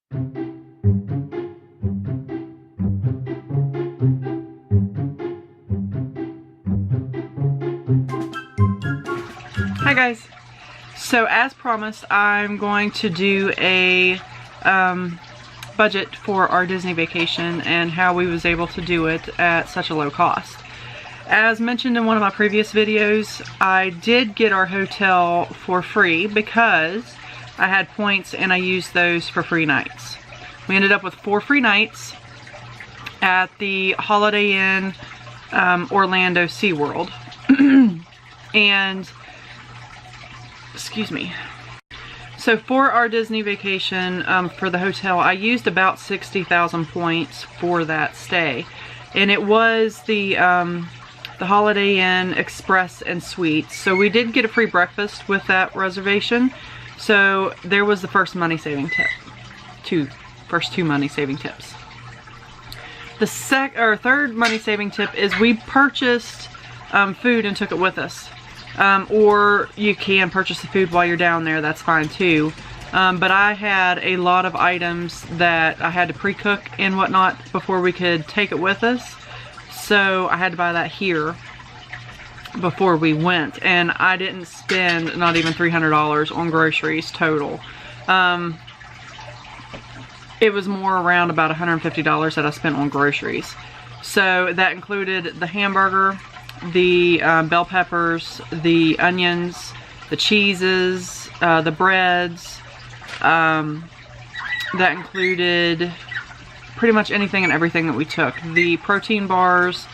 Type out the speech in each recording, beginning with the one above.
Hi guys. So as promised, I'm going to do a budget for our Disney vacation and how we was able to do it at such a low cost. As mentioned in one of my previous videos, I did get our hotel for free because I had points and I used those for free nights. We ended up with 4 free nights at the Holiday Inn Orlando SeaWorld. And, excuse me. So for our Disney vacation for the hotel, I used about 60,000 points for that stay. And it was the Holiday Inn Express and Suites. So we did get a free breakfast with that reservation. So there was the first money saving tip. First two money saving tips. The third money saving tip is we purchased food and took it with us. Or you can purchase the food while you're down there, that's fine too. But I had a lot of items that I had to pre-cook and whatnot before we could take it with us. So I had to buy that here before we went, and I didn't spend not even $300 on groceries total. It was more around about $150 that I spent on groceries. So that included the hamburger, the bell peppers, the onions, the cheeses, the breads. That included pretty much anything and everything that we took. The protein bars,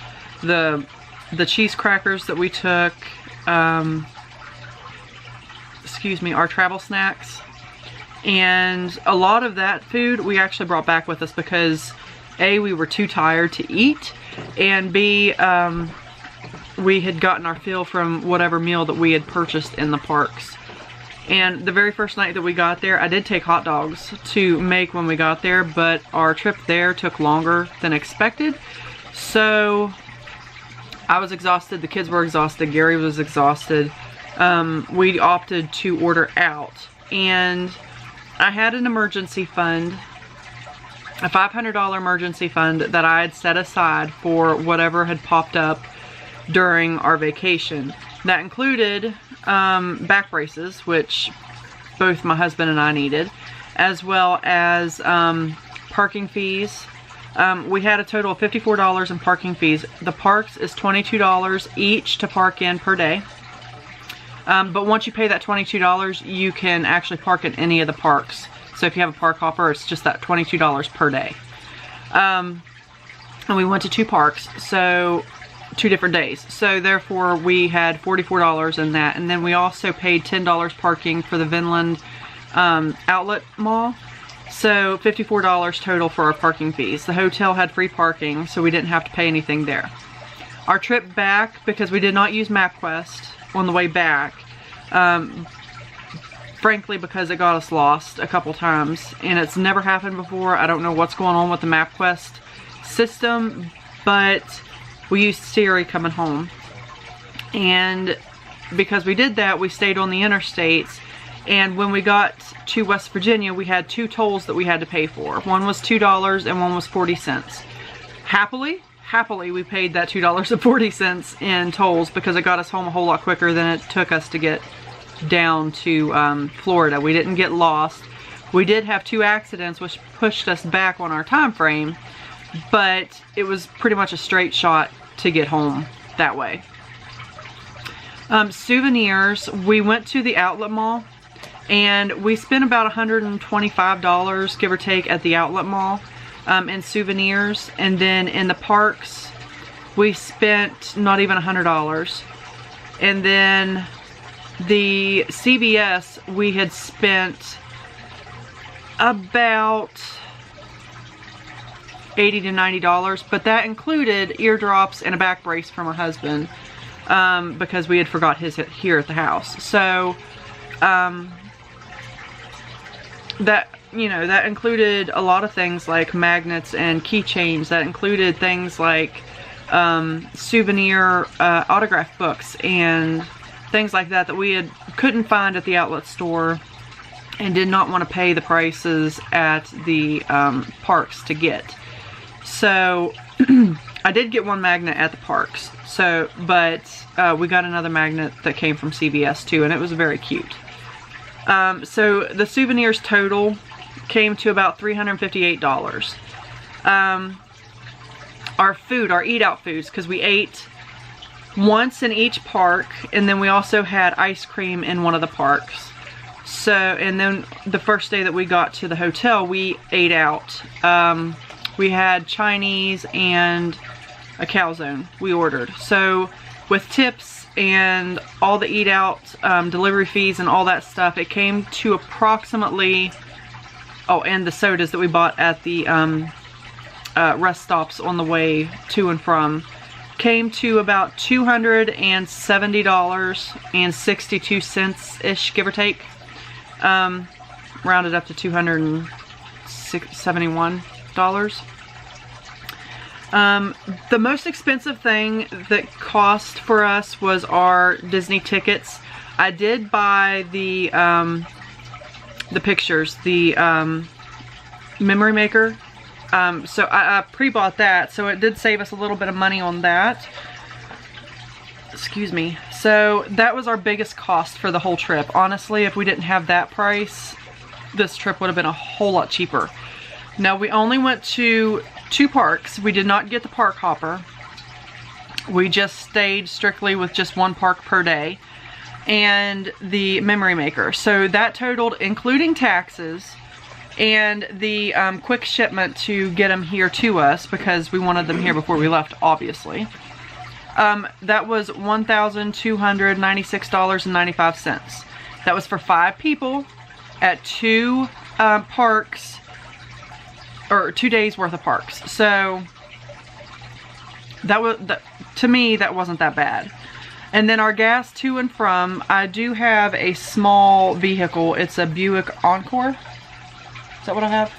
the cheese crackers that we took, excuse me, our travel snacks. And a lot of that food we actually brought back with us because A, we were too tired to eat, and B, we had gotten our fill from whatever meal that we had purchased in the parks. And the very first night that we got there, I did take hot dogs to make when we got there, but our trip there took longer than expected. So I was exhausted, the kids were exhausted, Gary was exhausted. We opted to order out, and I had an emergency fund, a $500 emergency fund that I had set aside for whatever had popped up during our vacation. That included back braces, which both my husband and I needed, as well as parking fees. We had a total of $54 in parking fees. The parks is $22 each to park in per day. But once you pay that $22, you can actually park in any of the parks. So if you have a park hopper, it's just that $22 per day. And we went to 2 parks, so 2 different days. So therefore we had $44 in that. And then we also paid $10 parking for the Vinland outlet mall. So $54 total for our parking fees. The hotel had free parking, so we didn't have to pay anything there. Our trip back, because we did not use MapQuest on the way back, frankly because it got us lost a couple times, and it's never happened before. I don't know what's going on with the MapQuest system, but we used Siri coming home. And because we did that, we stayed on the interstates, and when we got to West Virginia, we had 2 tolls that we had to pay for. One was $2 and one was 40 cents. Happily, we paid that $2.40 in tolls because it got us home a whole lot quicker than it took us to get down to Florida. We didn't get lost. We did have 2 accidents which pushed us back on our time frame, but it was pretty much a straight shot to get home that way. Souvenirs, we went to the outlet mall and we spent about $125, give or take, at the outlet mall in souvenirs. And then in the parks, we spent not even $100. And then the CVS, we had spent about $80 to $90, but that included eardrops and a back brace for my husband because we had forgot his here at the house. So that, you know, that included a lot of things like magnets and keychains. That included things like souvenir autograph books and things like that that we couldn't find at the outlet store and did not want to pay the prices at the parks to get. So I did get one magnet at the parks, so but we got another magnet that came from CVS too, and it was very cute. So the souvenirs total came to about $358. Our food, our eat out foods, because we ate once in each park, and then we also had ice cream in one of the parks. So, and then the first day that we got to the hotel, we ate out. We had Chinese and a calzone we ordered. So with tips and all the eat out delivery fees and all that stuff, it came to approximately, oh, and the sodas that we bought at the rest stops on the way to and from, came to about $270.62-ish, give or take. Rounded up to $271. The most expensive thing that cost for us was our Disney tickets. I did buy the pictures, the memory maker. So I pre-bought that, so it did save us a little bit of money on that. Excuse me. So that was our biggest cost for the whole trip. Honestly, if we didn't have that price, this trip would have been a whole lot cheaper. Now, we only went to 2 parks. We did not get the park hopper. We just stayed strictly with just 1 park per day and the memory maker. So that totaled, including taxes and the quick shipment to get them here to us, because we wanted them here before we left, obviously. That was $1,296.95. That was for 5 people at 2 parks, or 2 days worth of parks. So that was, to me, that wasn't that bad. And then our gas to and from, I do have a small vehicle. It's a Buick Encore. Is that what I have?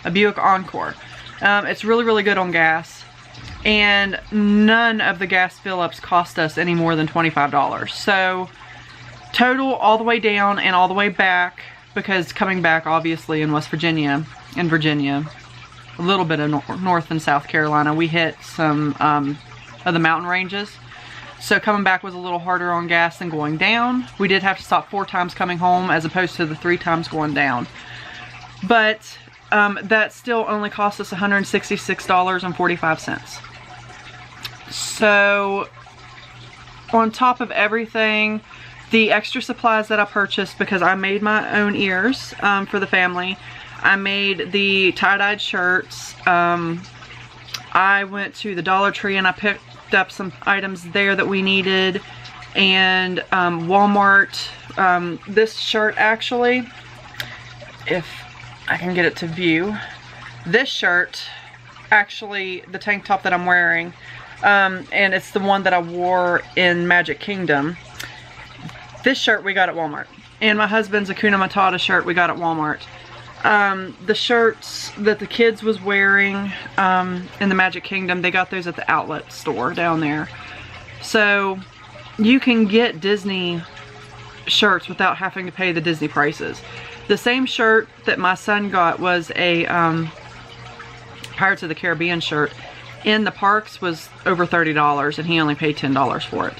A Buick Encore. It's really, really good on gas. And none of the gas fill-ups cost us any more than $25. So total all the way down and all the way back, because coming back obviously in West Virginia, a little bit of North and South Carolina, we hit some of the mountain ranges. So coming back was a little harder on gas than going down. We did have to stop 4 times coming home as opposed to the 3 times going down. But that still only cost us $166.45. So on top of everything, the extra supplies that I purchased, because I made my own ears for the family. I made the tie-dyed shirts. I went to the Dollar Tree and I picked up some items there that we needed. And Walmart, this shirt actually, if I can get it to view, this shirt, actually the tank top that I'm wearing, and it's the one that I wore in Magic Kingdom. This shirt we got at Walmart. And my husband's Hakuna Matata shirt we got at Walmart. The shirts that the kids was wearing in the Magic Kingdom, they got those at the outlet store down there. So you can get Disney shirts without having to pay the Disney prices. The same shirt that my son got was a Pirates of the Caribbean shirt. In the parks was over $30 and he only paid $10 for it.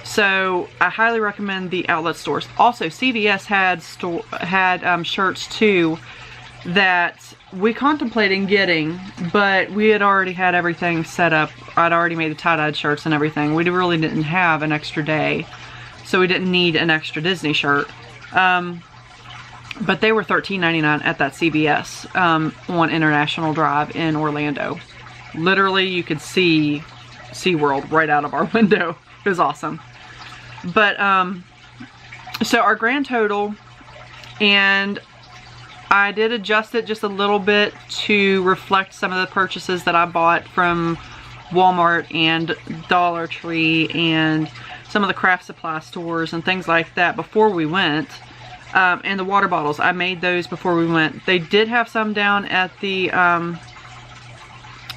So I highly recommend the outlet stores. Also, CVS had shirts too that we contemplated getting, but we had already had everything set up. I'd already made the tie-dyed shirts and everything. We really didn't have an extra day, so we didn't need an extra Disney shirt. But they were $13.99 at that CVS on International Drive in Orlando. Literally, you could see SeaWorld right out of our window. It was awesome. But, so our grand total, and I did adjust it just a little bit to reflect some of the purchases that I bought from Walmart and Dollar Tree and some of the craft supply stores and things like that before we went. And the water bottles, I made those before we went. They did have some down at the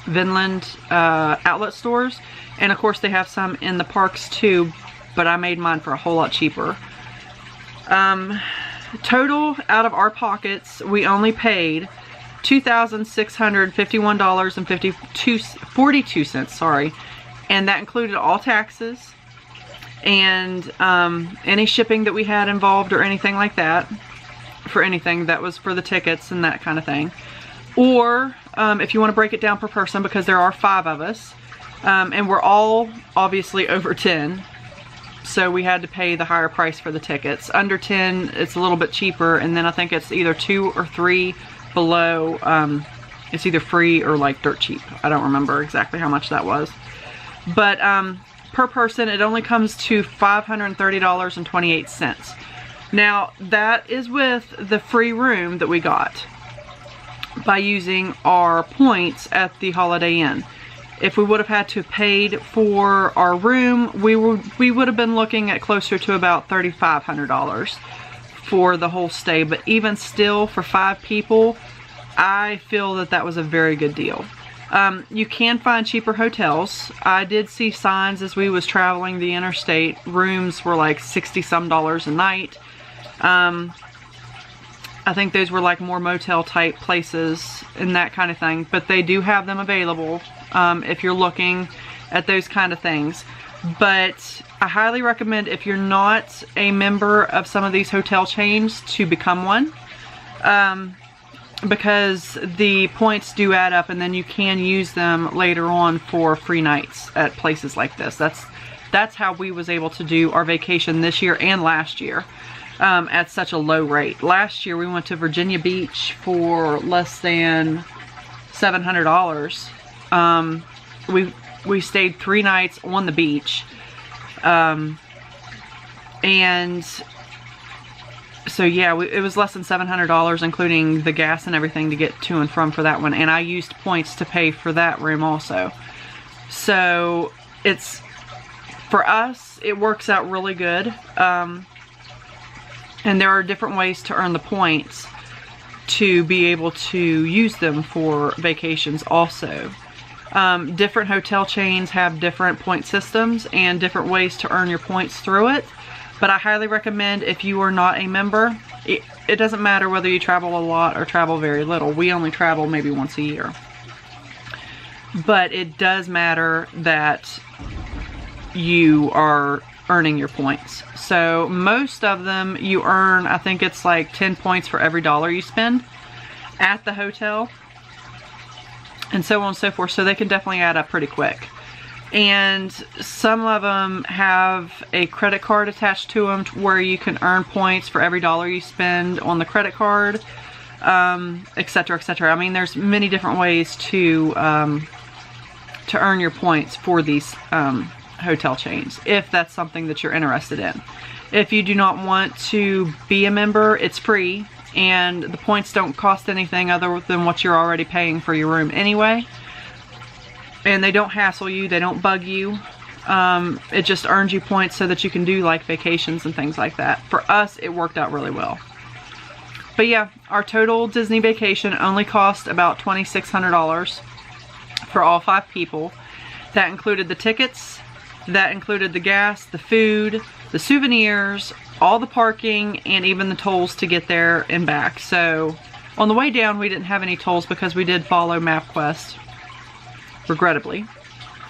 Vinland outlet stores. And of course they have some in the parks too, but I made mine for a whole lot cheaper. Total out of our pockets, we only paid $2,651.42, sorry, and that included all taxes and any shipping that we had involved or anything like that, for anything that was for the tickets and that kind of thing. Or if you want to break it down per person, because there are 5 of us, and we're all obviously over 10, so we had to pay the higher price for the tickets. Under 10, it's a little bit cheaper, and then I think it's either 2 or 3 below, it's either free or like dirt cheap. I don't remember exactly how much that was. But per person, it only comes to $530.28. Now, that is with the free room that we got by using our points at the Holiday Inn. If we would have had to have paid for our room, we would have been looking at closer to about $3,500 for the whole stay. But even still, for 5 people, I feel that that was a very good deal. You can find cheaper hotels. I did see signs as we was traveling the interstate. Rooms were like $60-some a night. I think those were like more motel type places and that kind of thing. But they do have them available if you're looking at those kind of things. But I highly recommend, if you're not a member of some of these hotel chains, to become one. Because the points do add up, and then you can use them later on for free nights at places like this. That's how we was able to do our vacation this year and last year at such a low rate. Last year we went to Virginia Beach for less than $700. We stayed 3 nights on the beach, and so yeah, it was less than $700, including the gas and everything to get to and from for that one. And I used points to pay for that room also. So it's, for us, it works out really good. And there are different ways to earn the points to be able to use them for vacations also. Different hotel chains have different point systems and different ways to earn your points through it. But I highly recommend, if you are not a member, it doesn't matter whether you travel a lot or travel very little. We only travel maybe once a year. But it does matter that you are earning your points. So most of them you earn, I think it's like 10 points for every dollar you spend at the hotel, and so on and so forth. So they can definitely add up pretty quick. And some of them have a credit card attached to them where you can earn points for every dollar you spend on the credit card, etc., etc. I mean, there's many different ways to earn your points for these hotel chains, if that's something that you're interested in. If you do not want to be a member, it's free, and the points don't cost anything other than what you're already paying for your room anyway. And they don't hassle you, they don't bug you. It just earns you points so that you can do like vacations and things like that. For us, it worked out really well. But yeah, our total Disney vacation only cost about $2,600 for all 5 people. That included the tickets, that included the gas, the food, the souvenirs, all the parking, and even the tolls to get there and back. So on the way down, we didn't have any tolls because we did follow MapQuest, regrettably.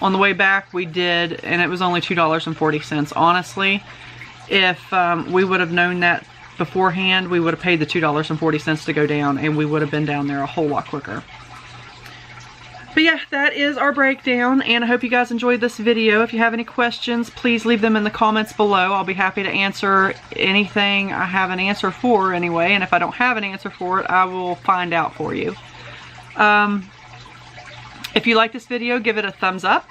On the way back, we did, and it was only $2.40. Honestly, if we would have known that beforehand, we would have paid the $2.40 to go down, and we would have been down there a whole lot quicker. But yeah, that is our breakdown, and I hope you guys enjoyed this video. If you have any questions, please leave them in the comments below. I'll be happy to answer anything I have an answer for anyway, and if I don't have an answer for it, I will find out for you. If you like this video, give it a thumbs up,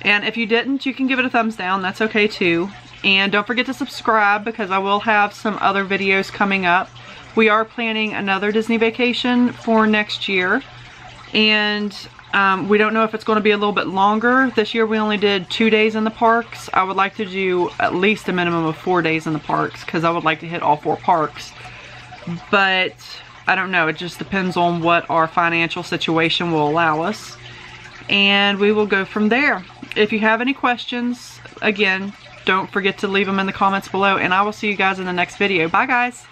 and if you didn't, you can give it a thumbs down. That's okay too. And don't forget to subscribe, because I will have some other videos coming up. We are planning another Disney vacation for next year, and we don't know if it's going to be a little bit longer. This year we only did 2 days in the parks. I would like to do at least a minimum of 4 days in the parks, because I would like to hit all 4 parks. But I don't know, it just depends on what our financial situation will allow us, and we will go from there. If you have any questions, again, don't forget to leave them in the comments below, and I will see you guys in the next video. Bye guys!